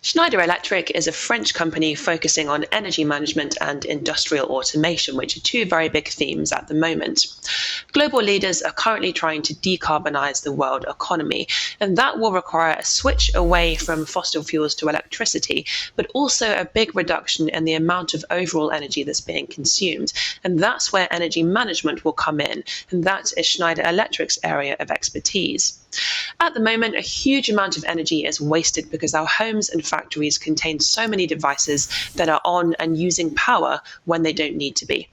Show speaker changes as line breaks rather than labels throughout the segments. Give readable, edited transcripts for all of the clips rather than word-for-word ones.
Schneider Electric is a French company focusing on energy management and industrial automation, which are two very big themes at the moment. Global leaders are currently trying to decarbonize the world economy, and that will require a switch away from fossil fuels to electricity, but also a big reduction in the amount of overall energy that's being consumed. And that's where energy management will come in, and that is Schneider Electric's area of expertise. At the moment, a huge amount of energy is wasted because our homes and factories contain so many devices that are on and using power when they don't need to be.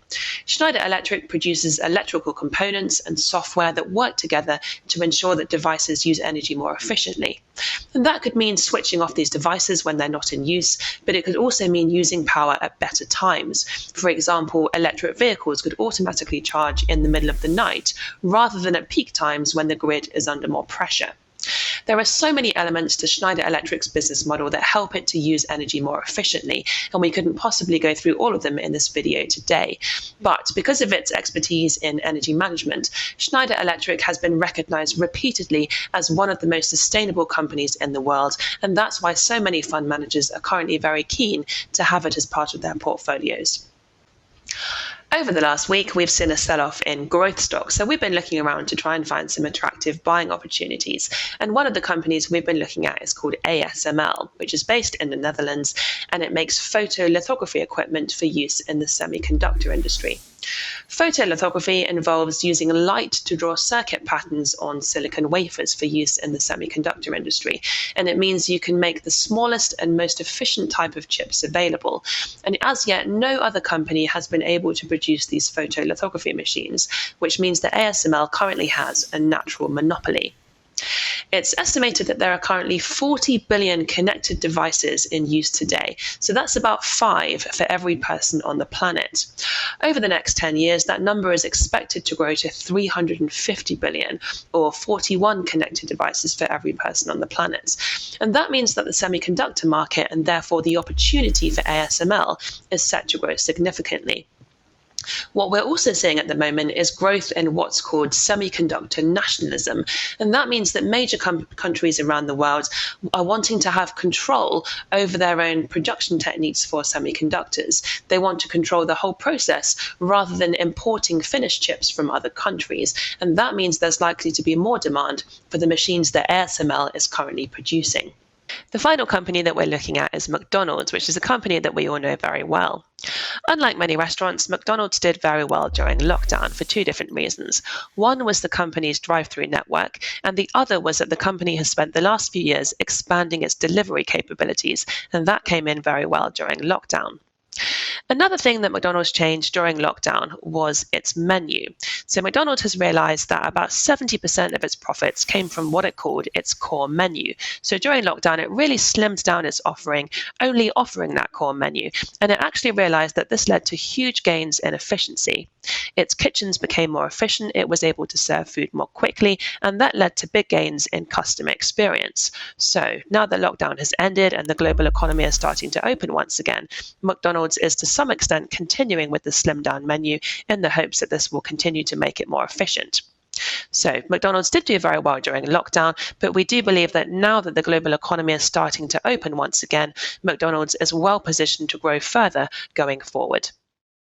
Schneider Electric produces electrical components and software that work together to ensure that devices use energy more efficiently. And that could mean switching off these devices when they're not in use, but it could also mean using power at better times. For example, electric vehicles could automatically charge in the middle of the night rather than at peak times when the grid is under more pressure. There are so many elements to Schneider Electric's business model that help it to use energy more efficiently, and we couldn't possibly go through all of them in this video today. But because of its expertise in energy management, Schneider Electric has been recognized repeatedly as one of the most sustainable companies in the world, and that's why so many fund managers are currently very keen to have it as part of their portfolios. Over the last week, we've seen a sell-off in growth stocks, so we've been looking around to try and find some attractive buying opportunities. And one of the companies we've been looking at is called ASML, which is based in the Netherlands, and it makes photolithography equipment for use in the semiconductor industry. Photolithography involves using light to draw circuit patterns on silicon wafers for use in the semiconductor industry, and it means you can make the smallest and most efficient type of chips available. And as yet, no other company has been able to produce these photolithography machines, which means that ASML currently has a natural monopoly. It's estimated that there are currently 40 billion connected devices in use today, so that's about 5 for every person on the planet. Over the next 10 years, that number is expected to grow to 350 billion, or 41 connected devices for every person on the planet. And that means that the semiconductor market, and therefore the opportunity for ASML, is set to grow significantly. What we're also seeing at the moment is growth in what's called semiconductor nationalism, and that means that major countries around the world are wanting to have control over their own production techniques for semiconductors. They want to control the whole process rather than importing finished chips from other countries, and that means there's likely to be more demand for the machines that ASML is currently producing. The final company that we're looking at is McDonald's, which is a company that we all know very well. Unlike many restaurants, McDonald's did very well during lockdown for two different reasons. One was the company's drive-through network, and the other was that the company has spent the last few years expanding its delivery capabilities, and that came in very well during lockdown. Another thing that McDonald's changed during lockdown was its menu. So McDonald's has realized that about 70% of its profits came from what it called its core menu. So during lockdown, it really slimmed down its offering, only offering that core menu. And it actually realized that this led to huge gains in efficiency. Its kitchens became more efficient, it was able to serve food more quickly, and that led to big gains in customer experience. So now that lockdown has ended and the global economy is starting to open once again, McDonald's is to some extent continuing with the slimmed down menu in the hopes that this will continue to make it more efficient. So McDonald's did do very well during lockdown, but we do believe that now that the global economy is starting to open once again, McDonald's is well positioned to grow further going forward.